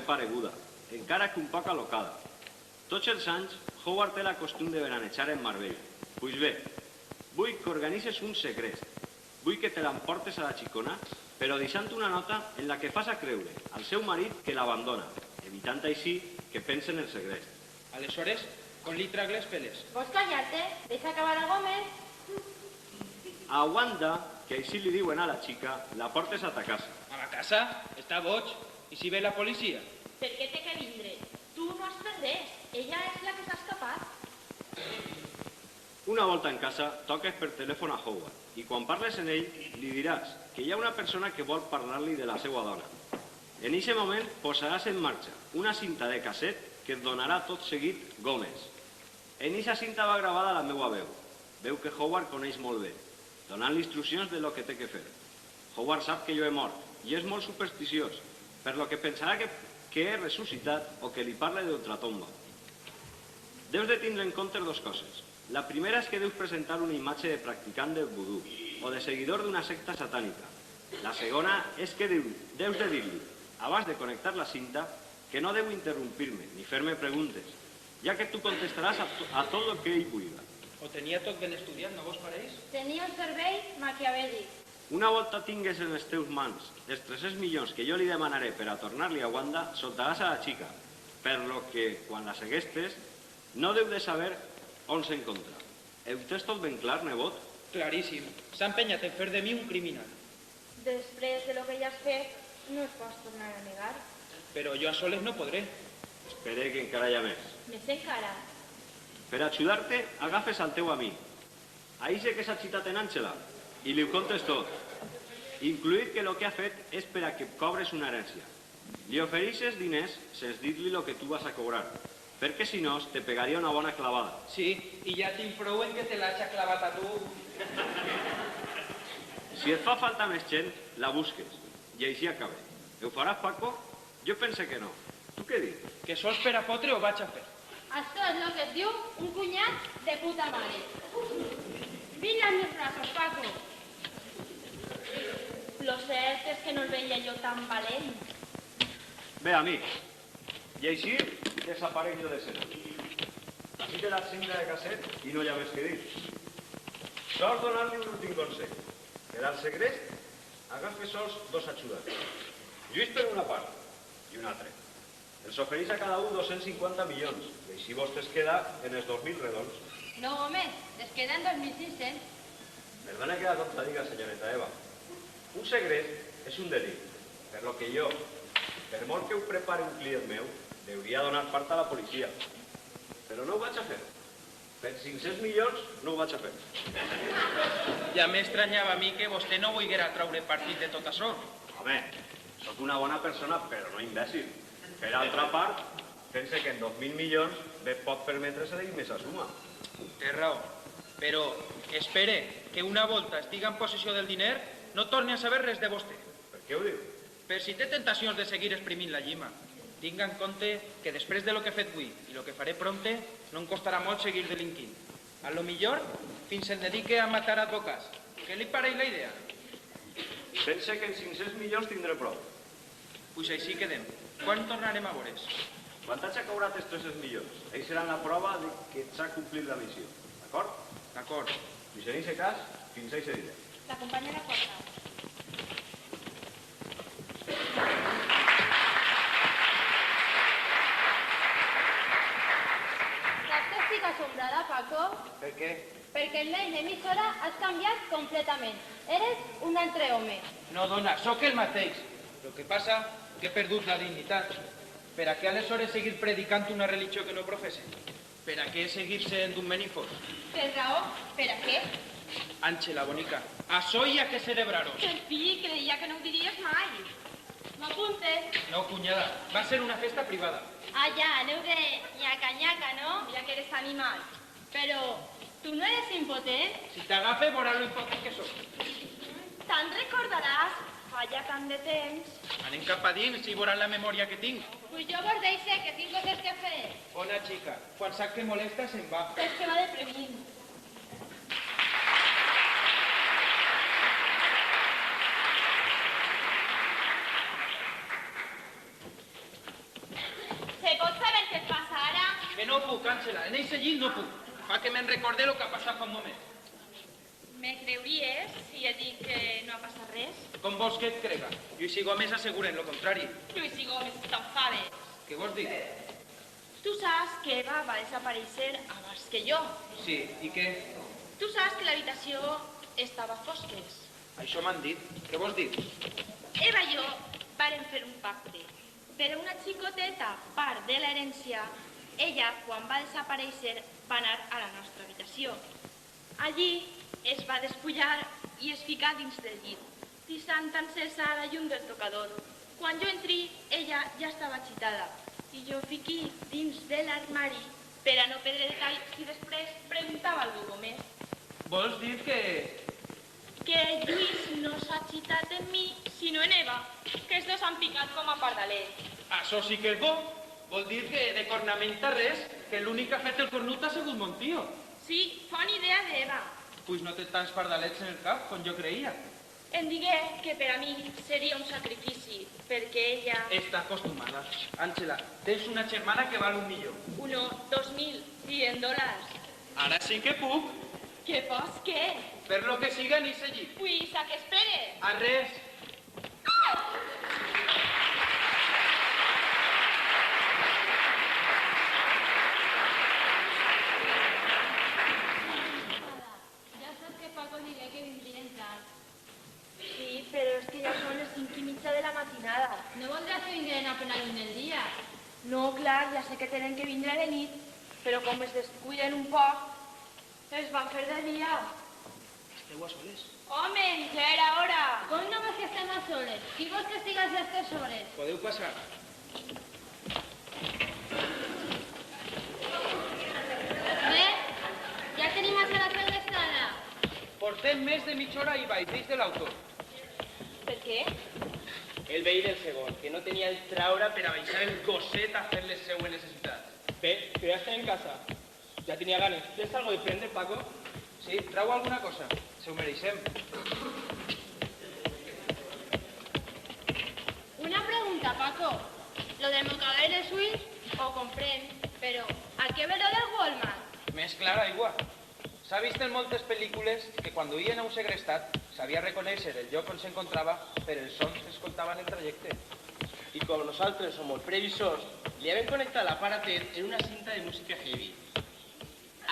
pareguda, encara que un poc alocada. Tots els anys, Howard té la costum de veranejar en Marbella. Pues bé, vull que organitzes un segrest. Vull que te l'emportes a la xicona, però deixant una nota en la que fas a creure al seu marit que l'abandona, evitant així que pense en el segrest. Aleshores, com li trac les peles? Vols callar-te? Deixa acabar a Gómez. A Wanda, que així li diuen a la xica, la portes a ta casa. A la casa? Està boig. I si ve la policia? Per què té que vindre? Tu no has fet res. Ella és la que s'ha escapat. Una volta en casa, toques per telèfon a Howard i quan parles en ell li diràs que hi ha una persona que vol parlar-li de la seva dona. En aquest moment posaràs en marxa una cinta de casset que et donarà tot seguit Gómez. En aquesta cinta va gravada la meva veu, veu que Howard coneix molt bé, donant-li instruccions de lo que té que fer. Howard sap que jo he mort i és molt supersticiós, per lo que pensarà que he ressuscitat o que li parla d'ultratomba. Deus de tindre en compte dues coses. La primera és que deus presentar una imatge de practicant de vudú o de seguidor d'una secta satànica. La segona és que deus de dir-li, abans de connectar la cinta, que no deu interrompir-me ni fer-me preguntes, ja que tu contestaràs a tot el que ell vulgui. Ho tenia tot ben estudiat, no vos pareix? Tenia un cervell maquiavèlic. Una volta tingues en les teus mans els 300 milions que jo li demanaré per a tornar-li a Wanda, soltaràs a la xica, per lo que, quan la seguestes, no deu de saber on s'encontra. Heu tens tot ben clar, nebot? Claríssim. S'ha empenyat en fer de mi un criminal. Després de lo que ja has fet, no es pots tornar a negar. Però jo a soles no podré. Espere que encara hi ha més. Més encara. Per ajudar-te, agafes al teu amic. Ahí sé que s'ha citat en Àngela, i li ho contes tot, incluït que el que ha fet és per a que cobres una herència. Li ofereixes diners sense dir-li el que tu vas a cobrar, perquè si no te pegaria una bona clavada. Sí, i ja tinc prou en que te l'haig clavat a tu. Si et fa falta més gent, la busques, i així acabé. Ho faràs, Paco? Jo pense que no. Tu què dius? Que sols per a fotre ho vaig a fer. Això és el que es diu un cunyat de puta mare. Vine a mis brazos, Paco. Lo cert és que no el veia jo tan valent. Bé, amic, i així desapareix jo d'escena. Així té la cinta de casset i no hi ha més que dir. Sols donar-li un últim consell. Que del segrest agafa sols dos ajudants. Lluís per una part i un altre. Els ofereix a cada un 250 milions i així vos es queda en els 2.000 redons. No, home, es queden 2.600. Perdona que la contradiga, senyoreta Eva. Un segrest és un delit, per lo que jo, per molt que ho prepari un client meu, deuria donar part a la policia. Però no ho vaig a fer. Per 500 milions no ho vaig a fer. Ja m'estranyava a mi que vostè no volguera traure partit de tot això. Home, sóc una bona persona, però no imbècil. Per altra part, pense que en 2.000 milions bé pot permetre-se dir més a suma. Té raó. Però espere que una volta estiga en possessió del diner no torni a saber res de vostè. Per què ho diu? Per si té tentacions de seguir exprimint la llima. Tinga en compte que després de lo que he fet avui i lo que faré prompte, no em costarà molt seguir delinquint. A lo millor, fins se'n dedique a matar advocats. Què li pareix la idea? Pense que en 500 milions tindré prou. Pues així quedem. Quan tornarem a veure's? Quan t'haig cobrat els 300 milions, ells seran la prova de que s'ha complit la missió. D'acord? D'acord. I si en aquest cas, fins a aquest dia. L'acompanya a la porta. Saps que estic assombrada, Paco? Per què? Perquè en l'any d'emissora has canviat completament. Eres un altre home. No, dona, sóc el mateix. Lo que passa que he perdut la dignitat. Per a què aleshores seguir predicant una religió que no professe? Per a què seguir sent un menifos? Tens raó. Per a què? Àngela, bonica, això hi ha que celebrar-ho. Per fi, creia que no ho diries mai. M'apuntes? No, cunyada, va ser una festa privada. Ah, ja, aneu de nyaca-nyaca, no? Ja que eres animal. Però tu no eres impotent? Si t'agafe, veuràs lo impotent que sóc. Te'n recordaràs? Fa ja tant de temps. Anem cap a dins i veuràs la memòria que tinc. Pues jo vos deixe, que tinc coses que fer. Bona xica, quan sap que molesta se'n va. És que va deprimint. no puc, Àngela, en eixe llit no puc. Fa que me'n recorde el que ha passat fa un moment. Me creuries si he dit que no ha passat res? Com vols que et crega? Lluís i Gómez asseguren lo contrari. Lluís i Gómez, t'enfades. Què vols dir? Tu saps que Eva va desaparèixer abans que jo. Sí, i què? Tu saps que l'habitació estava a fosques. Això m'han dit. Què vols dir? Eva i jo vàrem fer un pacte. Per una xicoteta part de l'herència, ella, quan va desaparèixer, va anar a la nostra habitació. Allí es va despullar i es ficar dins del llit, tissant encesa a la llum del tocador. Quan jo entri, ella ja estava agitada i jo fiqui dins de l'armari per a no perdre detalls i després preguntava algú més. Vols dir que... Que Lluís no s'ha agitat en mi, sinó en Eva, que els dos han picat com a pardalets. Això sí que és bo. Vol dir que de cornamenta res, que l'únic que ha fet el cornut ha sigut mon tio. Sí, font idea d'Eva. Pues no té tants pardalets en el cap com jo creia. Em digué que per a mi seria un sacrifici, perquè ella... Està acostumada. Àngela, tens una germana que val un milió. 1, 2.000, $100. Ara sí que puc. Què fos, què? Per lo que siga ni se llit. Pues a què esperes? A res. Ja saps que Paco diré que vindrien tard. Sí, però és que ja són les 5:30 de la matinada. No voldràs que vindrien apenas lluny del dia. No, clar, ja sé que tenen que vindre de nit, però com es descuiden un poc, es van fer de dia. Esteu a soles? Home, ja era hora. Com no ves que estem a soles? Qui vols que estigues a aquestes hores? Podeu passar. Bé, ja tenim a la segrestada. Portem més de mitja hora i baix dins de l'auto. Per què? El veí del segon, que no tenia el traure per a baixar el gosset a fer les seues necessitats. Bé, que ja estem en casa. Ja tenia ganes. ¿Tens algo de prendre, Paco? Sí, trau alguna cosa. Se ho mereixem. Una pregunta, Paco. Lo del mocador de Swiss ho comprem, però a què ve lo del Walmart? Més clara, aigua. S'ha vist en moltes pel·lícules que quan duien a un segrestat sabia reconèixer el lloc on s'encontrava per els sons que escoltaven el trajecte. I com nosaltres som molt previsors, li havem connectat l'aparatet en una cinta de música heavy.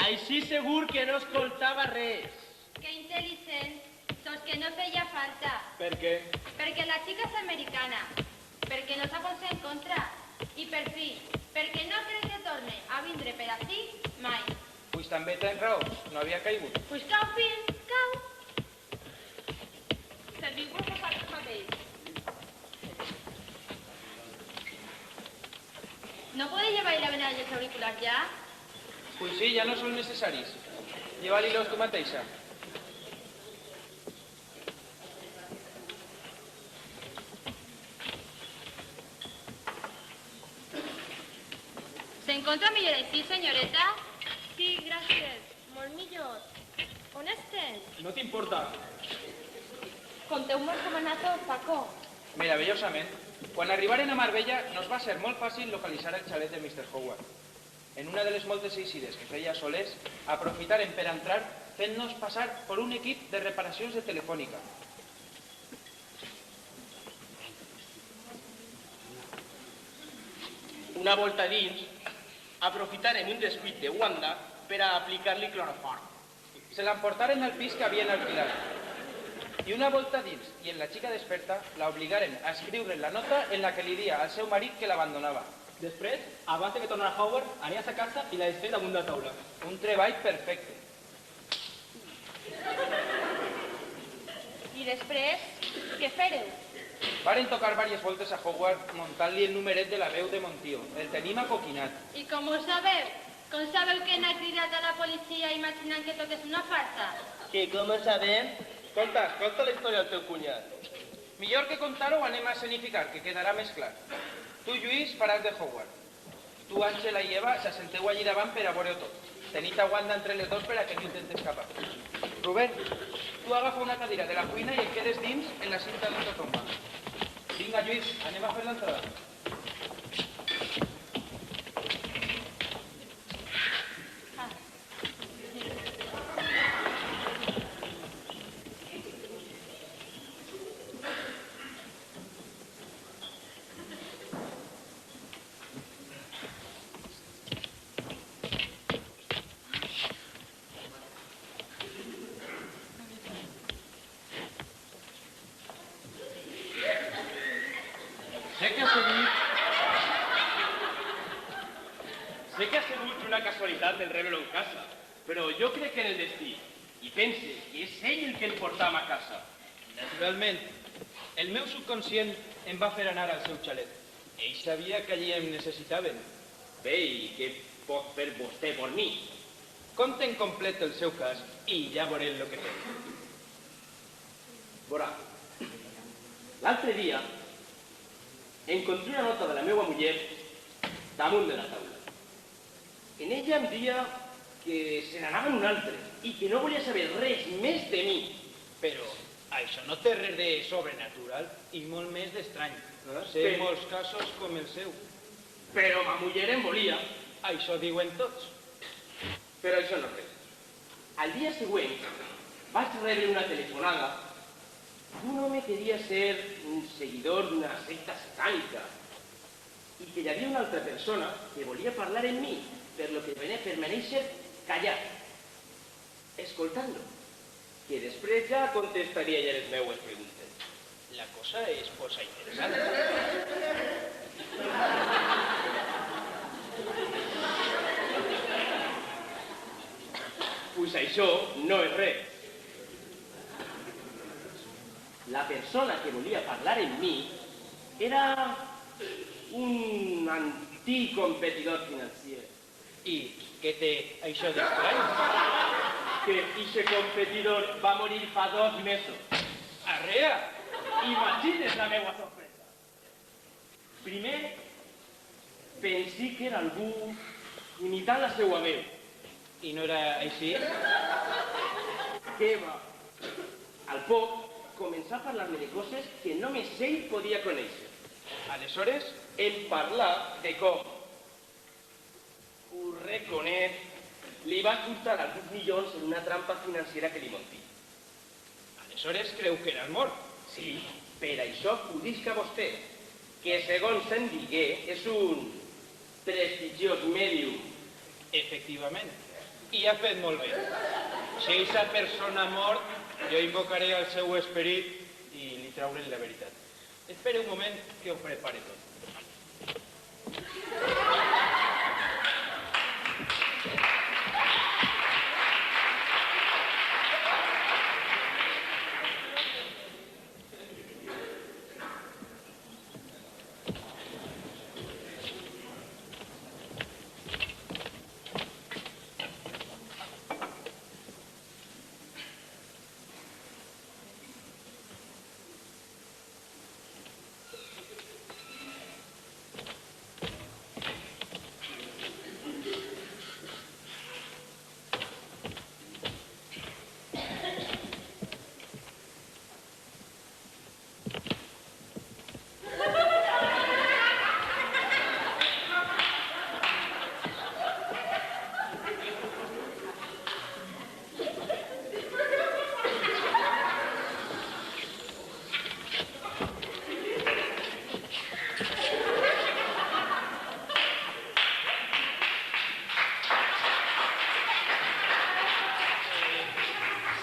Així segur que no escoltava res. Que intel·ligent. Sols que no feia falta. Per què? Perquè la xica és americana. Perquè no sap on s'encontra. I per fi, perquè no crec que torne a vindre per aquí mai. Pues també tens raó, no havia caigut. Pues cau, fill, cau. Serviu-vos vosaltres mateix. ¿No podéis llevar la venada dels auriculars ya? Pues sí, ja no són necessaris. Lleva-li-los tu mateixa. ¿Se encuentra millor així, senyoreta? Sí, gràcies. Molt millor. On estem? No t'importa. Conteu-me com ha anat tot, Paco. Meravellosament. Quan arribaren a Marbella nos va ser molt fàcil localitzar el xalet de Mr. Howard. En una de les moltes eixides que feia Solers, aprofitaren per entrar fent-nos passar per un equip de reparacions de telefònica. Una volta dins, aprofitarem un descuit de Wanda per a aplicar-li cloroform. Se l'emportaren al pis que havien alquilat. I una volta dins i en la xica desperta, la obligaren a escriure la nota en la que li dia al seu marit que l'abandonava. Després, abans de que tornara Howard, anies a casa i la desfés damunt de la taula. Un treball perfecte. I després, què fareu? Varen tocar diverses voltes a Howard muntant-li el numeret de la veu de Montío. El tenim acoquinat. I com ho sabeu? Com sabeu que n'ha cridat a la policia imaginant que tot és una farsa? Que com ho sabem? Escolta la història del teu cunyat. Millor que contar-ho anem a escenificar, que quedarà més clar. Tu, Lluís, faràs de Howard. Tu, Àngela i Eva, s'assenteu allí davant per a veure-ho tot. Tenit aguanta entre les dos per a que no intentes escapar. Rubén, tu agafa una cadira de la cuina i et quedes dins en la cinta d'ultratomba. Vinga, Lluís, anem a fer l'entrada. sé que ha sigut una casualitat del rebre-lo en casa, però jo crec que en el destí, i pense que és ell el que el portam a casa. Naturalment, el meu subconscient em va fer anar al seu xalet. Ell sabia que allí em necessitaven. Bé, i què pot fer vostè per mi? Conten complet el seu cas i ja veurem el que té. Veurà, l'altre dia encontré una nota de la meva muller damunt de la taula. En ella em deia que se n'anava en un altre i que no volia saber res més de mi. Però això no té res de sobrenatural i molt més d'estrany. Sé Però- molts casos com el seu. Però ma muller em volia. Això diuen tots. Però això no és res. Al dia següent vaig rebre una telefonada d'un home que devia ser un seguidor d'una secta satànica i que hi havia una altra persona que volia parlar amb mi, per lo que permaneixer callat, escoltant-lo, que després ja contestaria ja les meues preguntes. La cosa es posa interessant. Pues això no és res. La persona que volia parlar amb mi era un antic competidor financer. I què té això d'estrany? Que ixe competidor va morir fa 2 mesos. Arrea! Imagines la meva sorpresa. Primer, pensé que era algú imitant la seua veu. I no era així? Què va? Al poc, començà a parlar-me de coses que només ell podia conèixer. Aleshores, Em parla de com. Ho reconec, li va costar alguns milions en una trampa financera que li monti. aleshores creu que era el mort. Sí, per això ho dic a vostè, que segons se'n digué és un prestigiós mèdium. Efectivament. I ha fet molt bé. Si aquesta persona ha mort, jo invocaré el seu esperit i li trauré la veritat. Espere un moment que ho prepare tot.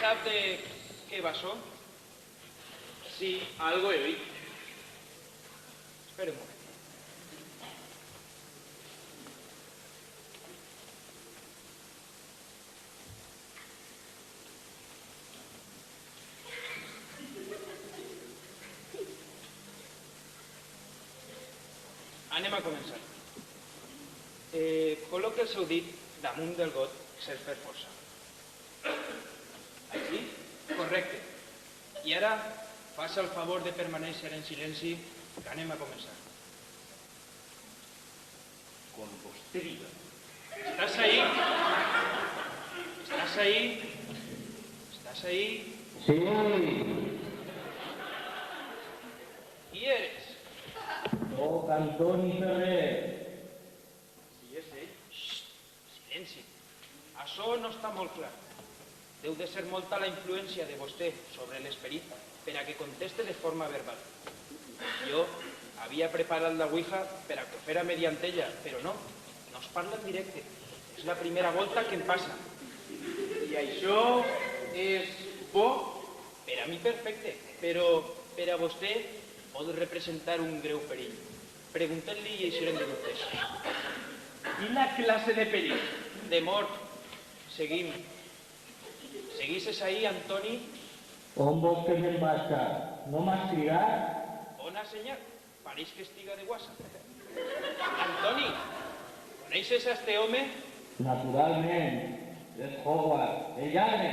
Sap de què va això? Sí, algo he oít. Espera un moment. Anem a començar. Col·loca el seu dit damunt del got sense fer força. Així? Correcte. I ara, faci el favor de permanèixer en silenci, que anem a començar. Com vostè diga. ¿Estás ahí? ¿Estás ahí? ¿Estás ahí? Sí, ¿Qui eres? soc Antoni Ferrer. Si és ell. Silenci. Això no està molt clar. Deu de ser molta la influència de vostè sobre l'esperit per a que conteste de forma verbal. Jo havia preparat la Ouija per a que ho fera mediante ella, però no es parla en directe. És la primera volta que em passa. I això és bo? Per a mi perfecte, però per a vostè pot representar un greu perill. Preguntem-li i eixirem de dubtes. Quina classe de perill? De mort. Seguim. Seguisses ahí, Antoni? On vols que me'n vagi? No m'has cridat? On ha senyat? Pareix que estiga de guasa. Antoni, coneixes a este home? Naturalment. És Howard, el lladre.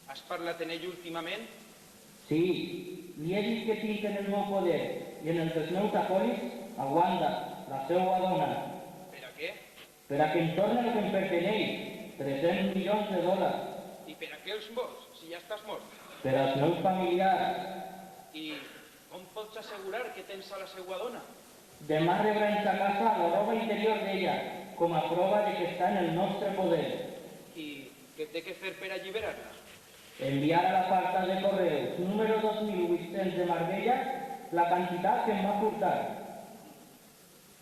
Has parlat en ell últimament? Sí, li he dit que tinc en el meu poder i en el dels meus acòlits a Wanda, la seva dona, Per a què? per a que em torni el que em perteneix, 300 milions de dòlars, I per a què els vols, si ja estàs mort? per als meus familiars. I com pots assegurar que tens a la seva dona? Demà rebrà en sa casa la roba interior d'ella, com a prova de que està en el nostre poder. I què té que fer per alliberar-la? Enviar a l'apartat de correus número 2800 de Marbella la quantitat que em va portar.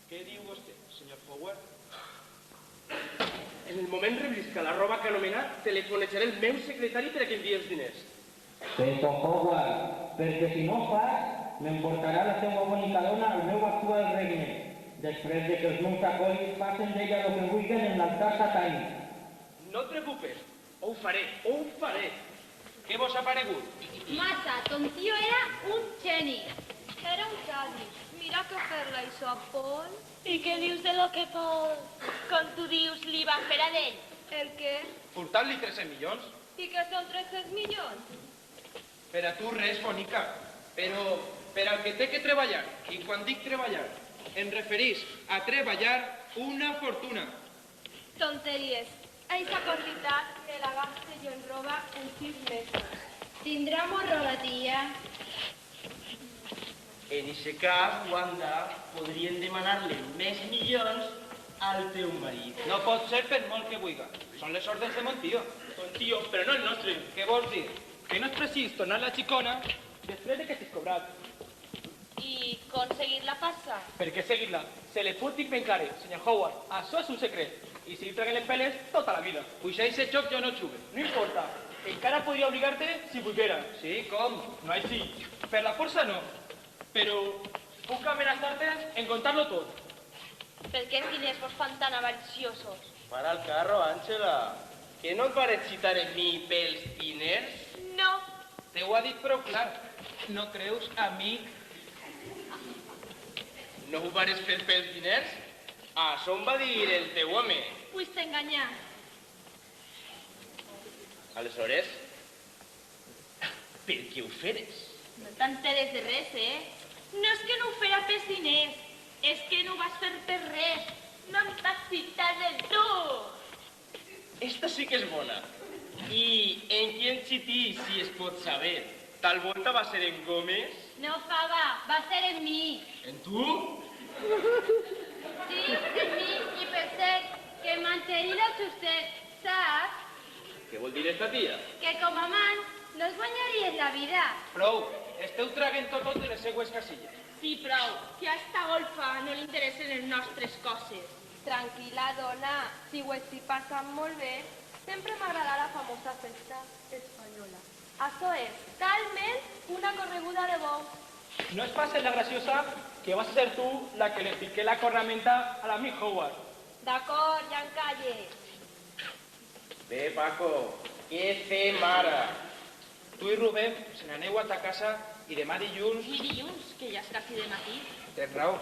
Què diu vostè, senyor Howard? En el moment reblisca la roba que ha anomenat, telefonejaré el meu secretari per a que enviï els diners. Fes-ho, Howard, perquè si no ho fas, m'emportarà la teua bonica dona al meu actual regne, després de que els meus acòlits facin d'ella el que vulguin en l'altar satànic. No et preocupes, ho faré, ho faré. Què vos ha paregut? Massa, ton tío era un geni. Era un cadi. Mira que fer-la això a Paul. I què dius de lo que Paul, com tu dius, li va fer a ell? El què? Furtar-li 300 milions? I que són 300 milions? Per a tu res, bonica. Però per al que té que treballar, i quan dic treballar, em referís a treballar una fortuna. Tonteries. Eixa quantitat me la gaste jo en roba en 6 mesos. Tindrà morro la tia. En aquest cas, Wanda, podrien demanar-li més milions al teu marit. No pot ser per molt que vulga. Són les ordres de mon tio. Ton tío, però no el nostre. Què vols dir? Que no és precís tornar la xicona després de que t'has cobrat. I conseguir la passa? Per què seguir-la? Se le pot dir ben clar, senyor Howard. Això és un secret. I si li treguen les peles, tota la vida. Pues a ese joc jo no xugue. No importa. Encara podria obligar-te si volguera. Sí, com? No així. Per la força no. Però puc amenaçar-te en contar-lo tot. Per què els diners vos fan tan avariciosos? Para el carro, Àngela. Que no et vas excitar en mi pels diners? No. Te ho ha dit prou clar. No creus, amic? No ho vares fer pels diners? Això em va dir el teu home. Pues t'enganyar. Aleshores, per què ho feres? No t'enteres de res, No és que no ho fera pels diners. És que no ho vas fer per res. No em t'has citat del tot. Esta sí que és bona. I en qui xití, si es pot saber? Tal volta va ser en Gómez? No, Fava, va ser en mi. En tu? Sí, en mi, i per cert, que mantenir-ho usted, saps? Què vol dir esta tia? Que com a man no es guanyaries la vida. Prou. Esteu traguent tot de les seues casilles. Sí, prou. Que a esta golfa no li interessen les nostres coses. Tranquil·la, dona. Si ho estic passant molt bé, sempre m'agrada la famosa festa espanyola. Això és, talment, una correguda de bous. No es passa la graciosa que vas a ser tu la que le piqué la cornamenta a l'amic Howard. D'acord, ja em calle. Bé, Paco, què fem ara? Tu i Rubén se n'aneu a ta casa i demà dilluns... I dilluns, que ja és quasi de matí. Tens raó.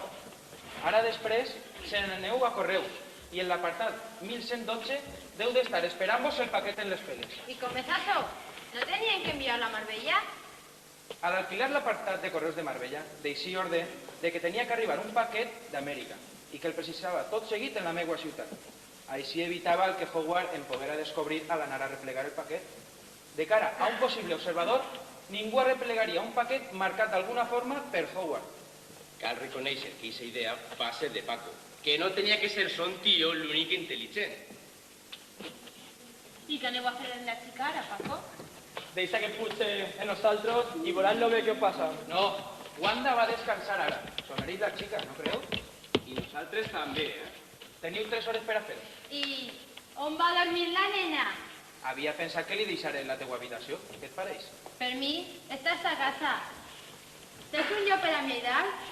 Ara després se n'aneu a correus i en l'apartat 1112 deu d'estar esperant-vos el paquet en les peles. I com és això? No tenien que enviar-la a Marbella? Al alquilar l'apartat de correus de Marbella, deixí ordre de que tenia que arribar un paquet d'Amèrica i que el precisava tot seguit en la meua ciutat. Així evitava el que Howard em poguera descobrir al anar a replegar el paquet. De cara a un possible observador, ningú arreplegaria un paquet marcat d'alguna forma per Howard. Cal reconèixer que aquesta idea va ser de Paco, que no tenia que ser son tio l'únic intel·ligent. I què aneu a fer en la xica ara, Paco? Deixa que puche en nosaltres i veuràs lo bé que passa. No, Wanda va descansar ara. Sonarit la xica, no creu? I nosaltres també, Teniu 3 hores per a fer-ho. I on va dormir la nena? Havia pensat que li deixaré en la teua habitació. Què et pareix? Per mi, estàs a casa. Tens un lloc per a mi dalt?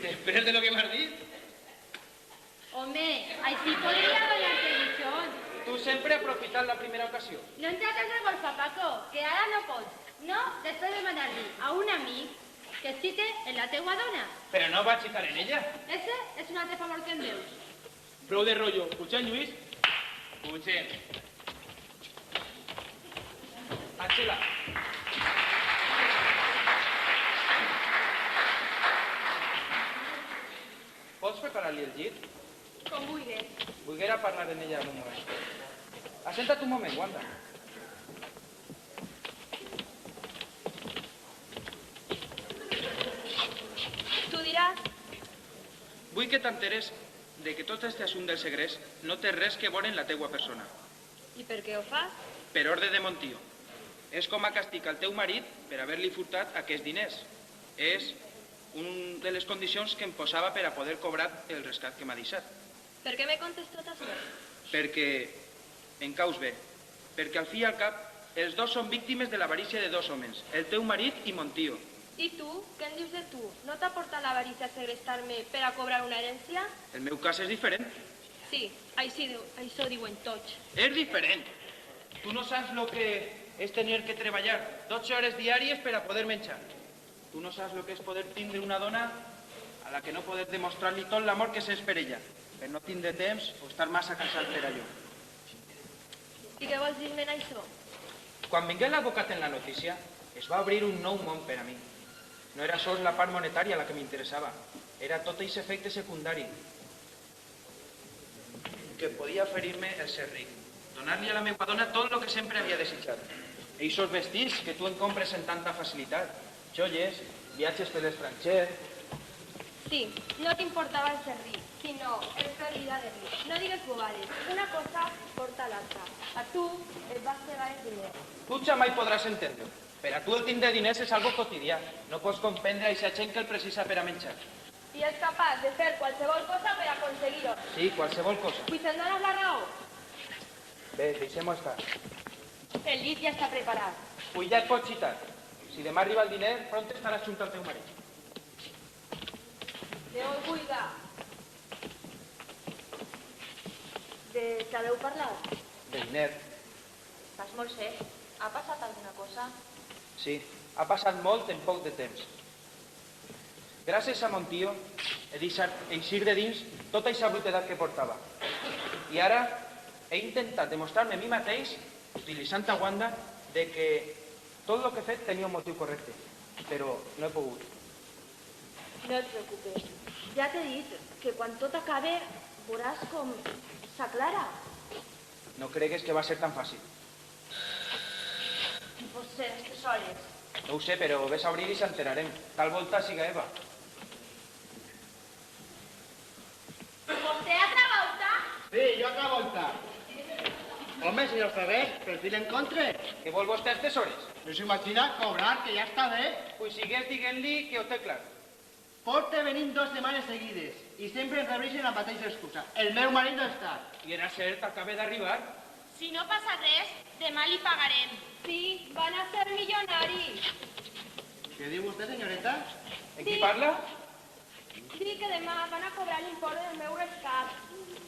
Te Després de lo que m'has dit? Home, així podria donar-te lliçons. Tu sempre aprofitant la primera ocasió. No em trates de golfa, Paco, que ara no pots. No, després de mandar-li a un amic que es cite en la teua dona. Però no va xitar en ella. Ese és un altre favor que em deus. Prou de rotllo. Putxem, Lluís? Pugem. Àngela. Pots preparar-li el llit? Com vulguis. Volguera parlar en ella en un moment. Assenta't un moment, Wanda. Tu diràs, Vull que t'enteres de que tot este assumpte del segrest no té res que veure en la teua persona. i per què ho fas? Per ordre de Montió. És com a càstig al teu marit per haver-li furtat aquests diners. És una de les condicions que em posava per a poder cobrar el rescat que m'ha deixat. Per què me contes tot això? Perquè em caus bé. Perquè al fi i al cap els dos són víctimes de l'avarícia de dos homes, el teu marit i Montió. I tu? Què en dius de tu? No t'ha portat l'avarícia a segrestar-me per a cobrar una herència? El meu cas és diferent. Sí, això diuen tots. És diferent. Tu no saps lo que és tenir que treballar 12 hores diàries per a poder menjar. Tu no saps lo que és poder tindre una dona a la que no poder demostrar-li tot l'amor que sents per ella, per no tindre temps o estar massa cansat per allò. I què vols dir-me en això? Quan vingué l'advocat en la notícia, es va obrir un nou món per a mi. No era sols la part monetària la que m'interessava, era tot aquest efecte secundari que podia oferir-me el ser ric, donar-li a la meva dona tot el que sempre havia desitjat. Eixos vestits que tu en compres en tanta facilitat, joies, viatges per l'estranger... Sí, no t'importava el ser ric, sinó el fer vida de ric. No digues bobades, una cosa porta a l'altra. A tu et vas pegar el diner. Tu mai podràs entendre. Per a tu el tindre diners és algo quotidià. No pots comprendre aquesta gent que el precisa per a menjar. I és capaç de fer qualsevol cosa per aconseguir-ho. Sí, qualsevol cosa. Pues em dones la raó. Bé, deixem-ho estar. El llit ja està preparat. Pues ja et pots citar. Si demà arriba el diner, pront estaràs junt al teu marit. Déu el cuida. De què haveu parlat? De diner. Estàs molt sec. Ha passat alguna cosa? Sí, ha passat molt en poc de temps. Gràcies a Montió he deixat eixir de dins tota aquesta brutedat que portava. I ara he intentat demostrar-me a mi mateix, utilitzant a Wanda, de que tot el que he fet tenia un motiu correcte. Però no he pogut. No et preocupes. Ja t'he dit que quan tot acabe veuràs com s'aclara. No cregues que va ser tan fàcil. I pot ser a aquestes hores. No ho sé, però ves a obrir i s'enterarem. Tal volta siga Eva. ¿Usted otra volta? Sí, jo altra volta. Home, senyor Ferrer, per fi l'encontre. Què vol vostè a aquestes hores? No s'imagina cobrar, que ja està bé. Pues sigues dient-li que ho té clar. Porta venint 2 setmanes seguides i sempre ens rebreixen la mateixa excusa. El meu marit no està. I era cert, acaba d'arribar. Si no passa res, demà li pagarem. Sí, van a ser milionaris. Què diu vostè, senyoreta? En qui parla? Sí, que demà van a cobrar l'import del meu rescat.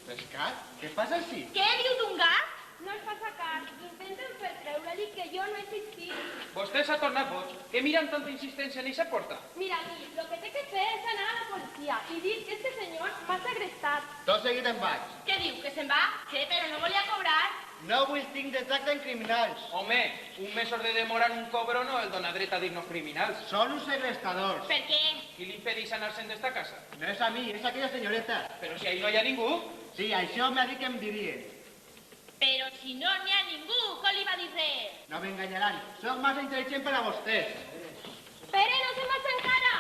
Rescat? Què passa així? Què diu d'un gat? No es fa sacar. Intenten fer creure-li que jo no he existit. Vostè s'ha tornat boig. Què miren tanta insistència en eixa porta? Mira, lo que té que fer és anar a la policia i dir que este senyor m'ha segrestat. Tot seguit en vaig. Què diu, que se'n va? Sí, però no volia cobrar. No vull tinc de tracte en criminals. Home, un mes de demora en un cobro no el dona dret a dir-nos criminals. Són uns segrestadors. Per què? Qui li impedeix anar-se'n d'esta casa? No és a mi, és aquella senyoreta. Però si ahí no hi ha ningú. Sí, això m'ha dit que em dirien. Però si no n'hi ha ningú, com li va dir res? No m'enganyaran. Soc massa intel·ligent per a vostès. Pere, no se'n vas encara!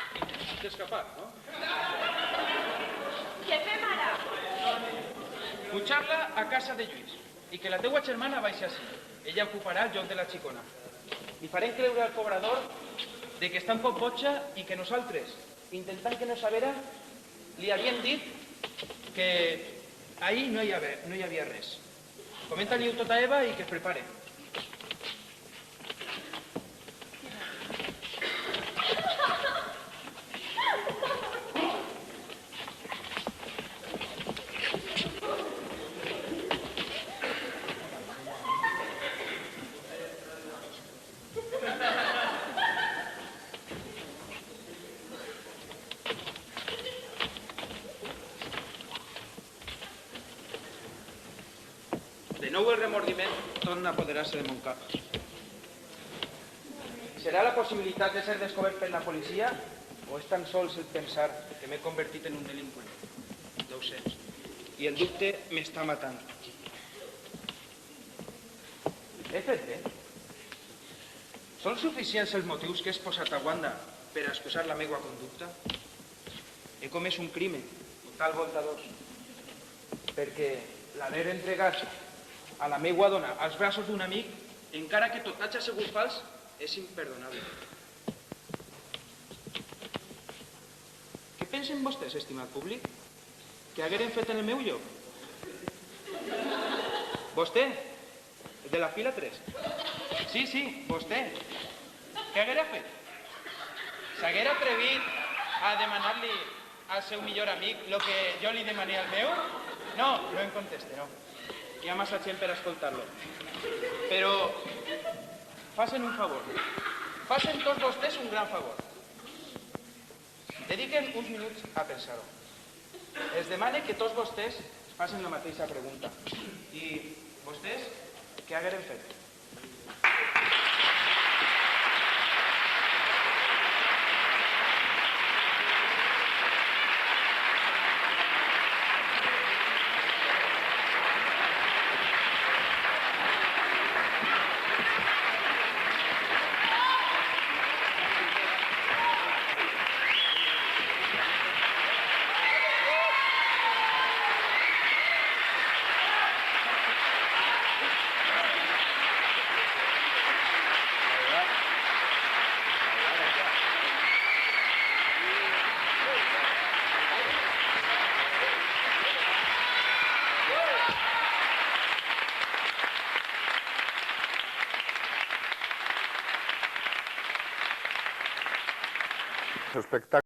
T'he escapat, no? Què fem ara? Pujar-la a casa de Lluís i que la teua germana baixi així. Ella ocuparà el lloc de la xicona. Li farem creure al cobrador de que està un poc boja i que nosaltres, intentant que no sabera, li havíem dit que ahir no hi havia res. Comenta-li-ho tot a Eva i que es prepare. nou el remordiment torna a apoderar-se de mon cap. Serà la possibilitat de ser descobert per la policia o és tan sols el pensar que m'he convertit en un delinqüent? No ho sé. I el dubte m'està matant. He fet bé? Són suficients els motius que he exposat a Wanda per excusar la meva conducta? He comès un crimen, tal volta dos, perquè l'haver entregat a la meva dona als braços d'un amic, encara que tot hagi sigut fals, és imperdonable. Què pensen vostès, estimat públic? Què hagueren fet en el meu lloc? Vostè, el de la fila 3. Sí, vostè. Què haguera fet? S'haguera atrevit a demanar-li al seu millor amic el que jo li demané al meu? No em conteste, no. Hi ha massa gent per escoltar-lo. Però facen un favor. Facen tots vostès un gran favor. Dediquen uns minuts a pensar-ho. Es demana que tots vostès facin la mateixa pregunta. I vostès, què hagueren fet? Espectáculo.